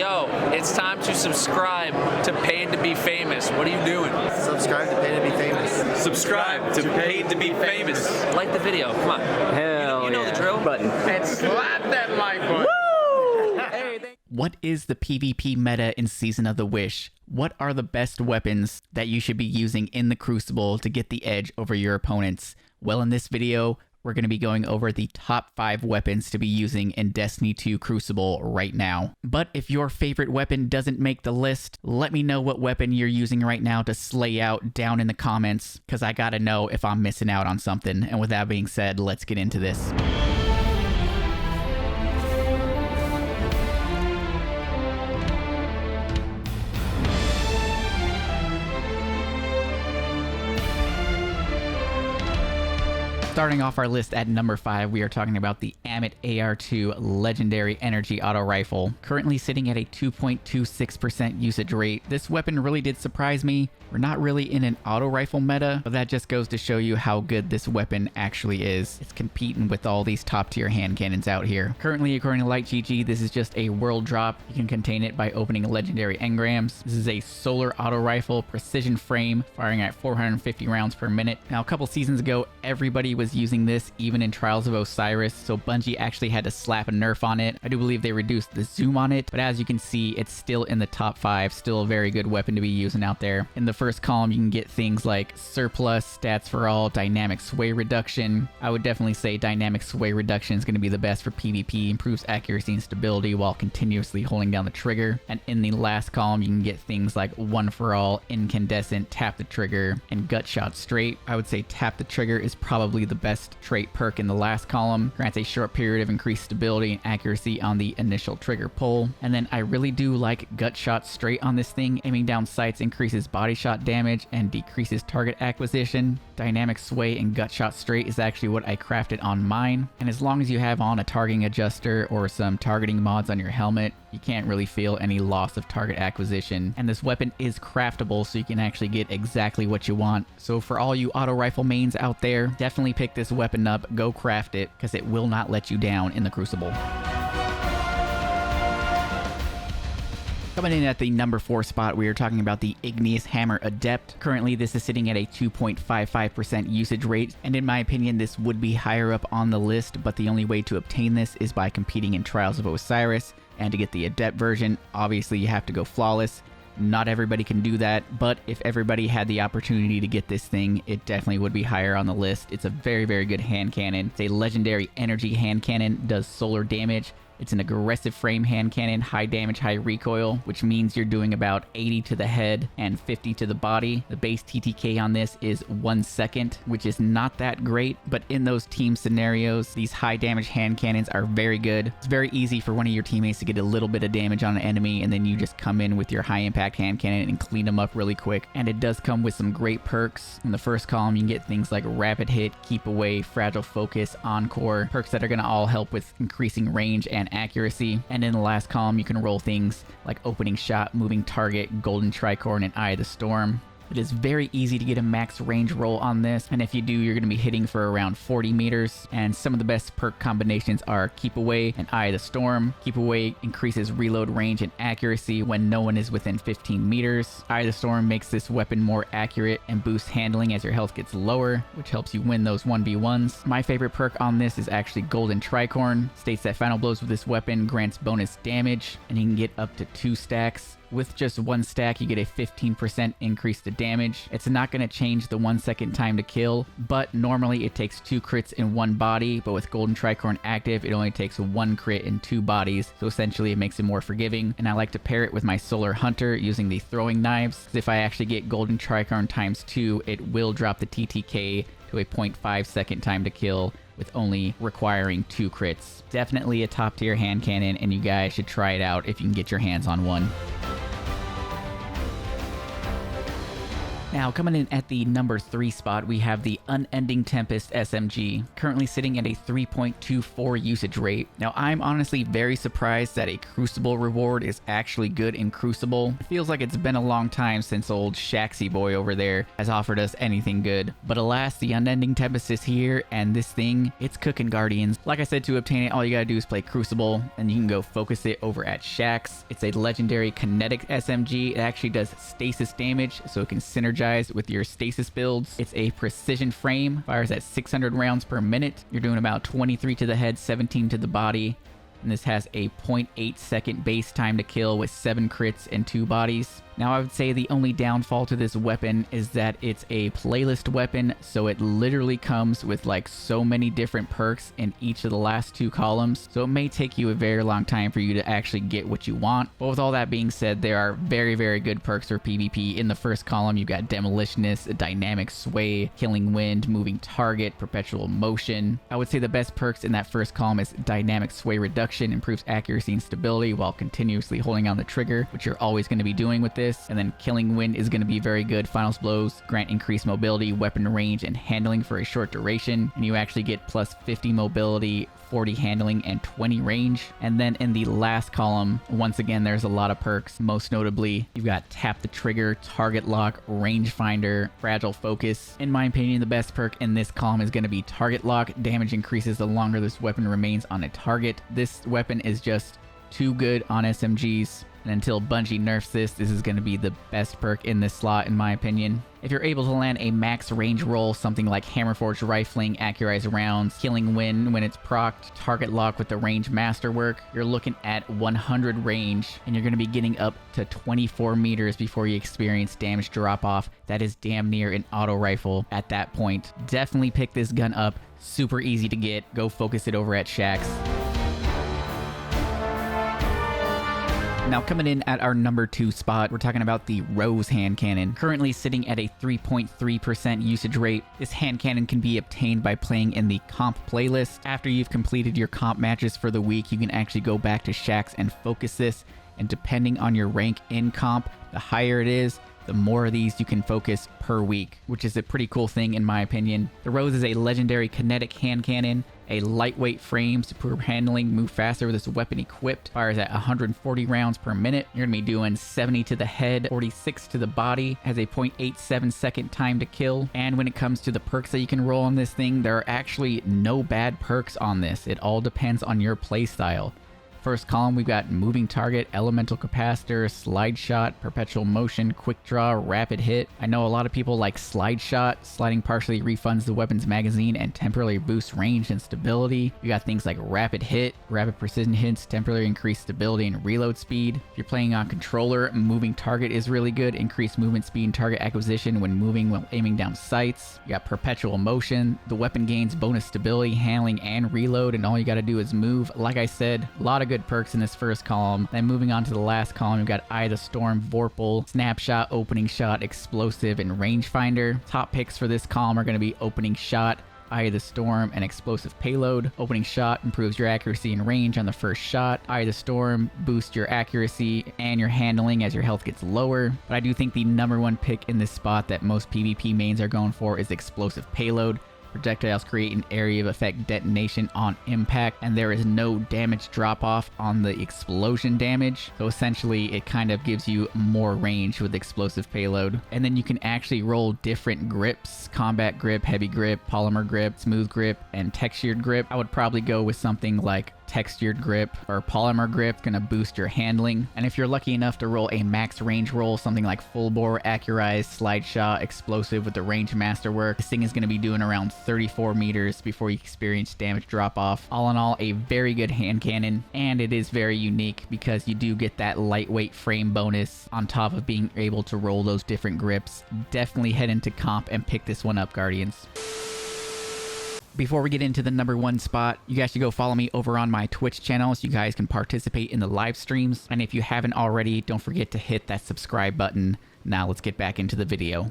Yo, it's time to subscribe to Paid to Be Famous. What are you doing? Subscribe to Paid to Be Famous. Subscribe to Paid to Be Famous. Like the video, come on. Hell you know yeah. the drill. Button. And slap that like button. Woo! Hey, What is the PvP meta in Season of the Wish? What are the best weapons that you should be using in the Crucible to get the edge over your opponents? Well, in this video, we're going to be going over the top 5 weapons to be using in Destiny 2 Crucible right now. But if your favorite weapon doesn't make the list, let me know what weapon you're using right now to slay out down in the comments, because I gotta know if I'm missing out on something. And with that being said, let's get into this. Starting off our list at number 5, we are talking about the Amit AR2 Legendary Energy Auto Rifle. Currently sitting at a 2.26% usage rate. This weapon really did surprise me. We're not really in an auto rifle meta, but that just goes to show you how good this weapon actually is. It's competing with all these top tier hand cannons out here. Currently, according to LightGG, this is just a world drop. You can contain it by opening legendary engrams. This is a solar auto rifle, precision frame, firing at 450 rounds per minute. Now, a couple seasons ago, everybody was using this, even in Trials of Osiris, so Bungie actually had to slap a nerf on it. I do believe they reduced the zoom on it, but as you can see, it's still in the top 5, still a very good weapon to be using out there. In the first column, you can get things like surplus, stats for all, dynamic sway reduction. I would definitely say dynamic sway reduction is going to be the best for PvP, improves accuracy and stability while continuously holding down the trigger. And in the last column, you can get things like one for all, incandescent, tap the trigger, and gut shot straight. I would say tap the trigger is probably the best trait perk in the last column. Grants a short period of increased stability and accuracy on the initial trigger pull. And then I really do like gut shot straight on this thing. Aiming down sights increases body shot damage and decreases target acquisition. Dynamic sway and gut shot straight is actually what I crafted on mine. And as long as you have on a targeting adjuster or some targeting mods on your helmet, you can't really feel any loss of target acquisition. And this weapon is craftable, so you can actually get exactly what you want. So for all you auto rifle mains out there, definitely pick this weapon up, go craft it, because it will not let you down in the Crucible. Coming in at the number 4 spot, we are talking about the Igneous Hammer Adept. Currently, this is sitting at a 2.55% usage rate, and in my opinion, this would be higher up on the list, but the only way to obtain this is by competing in Trials of Osiris, and to get the Adept version, obviously you have to go flawless. Not everybody can do that, but if everybody had the opportunity to get this thing, it definitely would be higher on the list. It's a very, very good hand cannon. It's a legendary energy hand cannon, does solar damage. It's an aggressive frame hand cannon, high damage, high recoil, which means you're doing about 80 to the head and 50 to the body. The base TTK on this is 1 second, which is not that great, but in those team scenarios, these high damage hand cannons are very good. It's very easy for one of your teammates to get a little bit of damage on an enemy, and then you just come in with your high impact hand cannon and clean them up really quick. And it does come with some great perks. In the first column, you can get things like rapid hit, keep away, fragile focus, encore, perks that are going to all help with increasing range and accuracy. And in the last column, you can roll things like opening shot, moving target, golden tricorn, and eye of the storm. It is very easy to get a max range roll on this, and if you do, you're going to be hitting for around 40 meters. And some of the best perk combinations are Keep Away and Eye of the Storm. Keep Away increases reload range and accuracy when no one is within 15 meters. Eye of the Storm makes this weapon more accurate and boosts handling as your health gets lower, which helps you win those 1v1s. My favorite perk on this is actually Golden Tricorn. States that final blows with this weapon grants bonus damage, and you can get up to 2 stacks. With just 1 stack, you get a 15% increase to damage. It's not going to change the 1 second time to kill, but normally it takes 2 crits in 1 body, but with Golden Tricorn active, it only takes 1 crit in 2 bodies, so essentially it makes it more forgiving. And I like to pair it with my Solar Hunter using the throwing knives. If I actually get Golden Tricorn times 2, it will drop the TTK to a 0.5 second time to kill, with only requiring 2 crits. Definitely a top tier hand cannon, and you guys should try it out if you can get your hands on one. Now, coming in at the number 3 spot, we have the Unending Tempest SMG, currently sitting at a 3.24 usage rate. Now, I'm honestly very surprised that a Crucible reward is actually good in Crucible. It feels like it's been a long time since old Shaxy boy over there has offered us anything good. But alas, the Unending Tempest is here, and this thing, it's cooking, Guardians. Like I said, to obtain it, all you gotta do is play Crucible, and you can go focus it over at Shax. It's a legendary kinetic SMG. It actually does stasis damage, so it can synergize with your stasis builds. It's a precision frame, fires at 600 rounds per minute. You're doing about 23 to the head, 17 to the body. And this has a 0.8 second base time to kill with 7 crits and 2 bodies. Now, I would say the only downfall to this weapon is that it's a playlist weapon, so it literally comes with like so many different perks in each of the last 2 columns, so it may take you a very long time for you to actually get what you want. But with all that being said, there are very, very good perks for PvP. In the first column, you've got Demolitionist, Dynamic Sway, Killing Wind, Moving Target, Perpetual Motion. I would say the best perks in that first column is Dynamic Sway Reduction, improves accuracy and stability while continuously holding on the trigger, which you're always going to be doing with this. And then Killing Wind is going to be very good. Finals Blows grant increased mobility, weapon range, and handling for a short duration. And you actually get plus 50 mobility, 40 handling, and 20 range. And then in the last column, once again, there's a lot of perks. Most notably, you've got Tap the Trigger, Target Lock, Rangefinder, Fragile Focus. In my opinion, the best perk in this column is going to be Target Lock. Damage increases the longer this weapon remains on a target. This weapon is just too good on SMGs. And until Bungie nerfs this is going to be the best perk in this slot, in my opinion. If you're able to land a max range roll, something like Hammerforged Rifling, Accurized Rounds, Killing Wind when it's procced, Target Lock with the Range Masterwork, you're looking at 100 range, and you're going to be getting up to 24 meters before you experience damage drop-off. That is damn near an auto rifle at that point. Definitely pick this gun up. Super easy to get. Go focus it over at Shax. Now, coming in at our number 2 spot, we're talking about the Rose Hand Cannon, currently sitting at a 3.3% usage rate. This hand cannon can be obtained by playing in the comp playlist. After you've completed your comp matches for the week, you can actually go back to Shax and focus this, and depending on your rank in comp, the higher it is, the more of these you can focus per week, which is a pretty cool thing in my opinion. The Rose is a legendary kinetic hand cannon, a lightweight frame, superb handling, move faster with this weapon equipped, fires at 140 rounds per minute. You're gonna be doing 70 to the head, 46 to the body, has a 0.87 second time to kill. And when it comes to the perks that you can roll on this thing, there are actually no bad perks on this. It all depends on your playstyle. First column, we've got Moving Target, Elemental Capacitor, Slide Shot, Perpetual Motion, Quick Draw, Rapid Hit. I know a lot of people like Slide Shot. Sliding partially refunds the weapon's magazine and temporarily boosts range and stability. You got things like Rapid Hit, Rapid Precision Hits, temporarily increase stability and reload speed. If you're playing on controller, Moving Target is really good. Increased movement speed and target acquisition when moving while aiming down sights. You got Perpetual Motion. The weapon gains bonus stability, handling, and reload, and all you gotta do is move. Like I said, a lot of good perks in this first column. Then moving on to the last column, we've got Eye of the Storm, Vorpal, Snapshot, Opening Shot, Explosive, and Rangefinder. Top picks for this column are going to be Opening Shot, Eye of the Storm, and Explosive Payload. Opening Shot improves your accuracy and range on the first shot. Eye of the Storm boosts your accuracy and your handling as your health gets lower. But I do think the number 1 pick in this spot that most PvP mains are going for is Explosive Payload. Projectiles create an area of effect detonation on impact, and there is no damage drop-off on the explosion damage. So essentially, it kind of gives you more range with explosive payload. And then you can actually roll different grips: combat grip, heavy grip, polymer grip, smooth grip, and textured grip. I would probably go with something like textured grip or polymer grip. Gonna boost your handling. And if you're lucky enough to roll a max range roll, something like full bore, accurized, slide shot, explosive with the range masterwork, this thing is gonna be doing around 34 meters before you experience damage drop off. All in all, a very good hand cannon, and it is very unique because you do get that lightweight frame bonus on top of being able to roll those different grips. Definitely head into comp and pick this one up, Guardians. Before we get into the number 1 spot, you guys should go follow me over on my Twitch channel so you guys can participate in the live streams. And if you haven't already, don't forget to hit that subscribe button. Now let's get back into the video.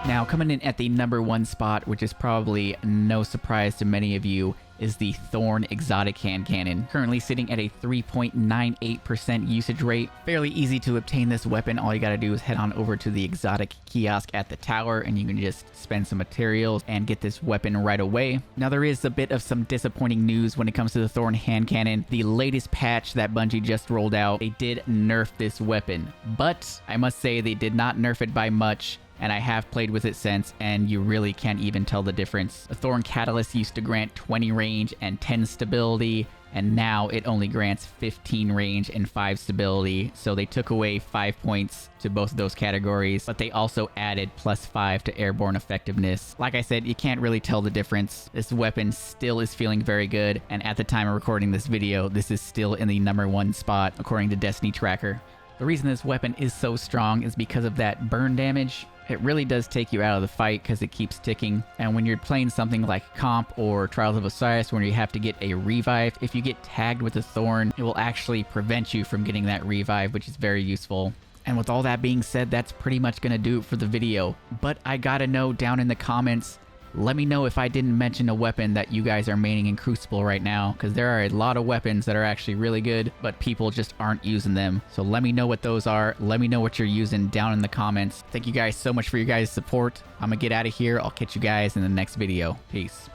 Now, coming in at the number 1 spot, which is probably no surprise to many of you, is the Thorn exotic hand cannon, currently sitting at a 3.98% usage rate. Fairly easy to obtain this weapon. All you gotta do is head on over to the exotic kiosk at the tower and you can just spend some materials and get this weapon right away. Now there is a bit of some disappointing news when it comes to the Thorn hand cannon. The latest patch that Bungie just rolled out, they did nerf this weapon, but I must say they did not nerf it by much. And I have played with it since, and you really can't even tell the difference. The Thorn Catalyst used to grant 20 range and 10 stability, and now it only grants 15 range and 5 stability. So they took away 5 points to both of those categories, but they also added +5 to airborne effectiveness. Like I said, you can't really tell the difference. This weapon still is feeling very good, and at the time of recording this video, this is still in the #1 spot according to Destiny Tracker. The reason this weapon is so strong is because of that burn damage. It really does take you out of the fight because it keeps ticking. And when you're playing something like Comp or Trials of Osiris where you have to get a revive, if you get tagged with a Thorn, it will actually prevent you from getting that revive, which is very useful. And with all that being said, that's pretty much going to do it for the video. But I gotta know down in the comments, let me know if I didn't mention a weapon that you guys are maining in Crucible right now, because there are a lot of weapons that are actually really good, but people just aren't using them. So let me know what those are. Let me know what you're using down in the comments. Thank you guys so much for your guys' support. I'm gonna get out of here. I'll catch you guys in the next video. Peace.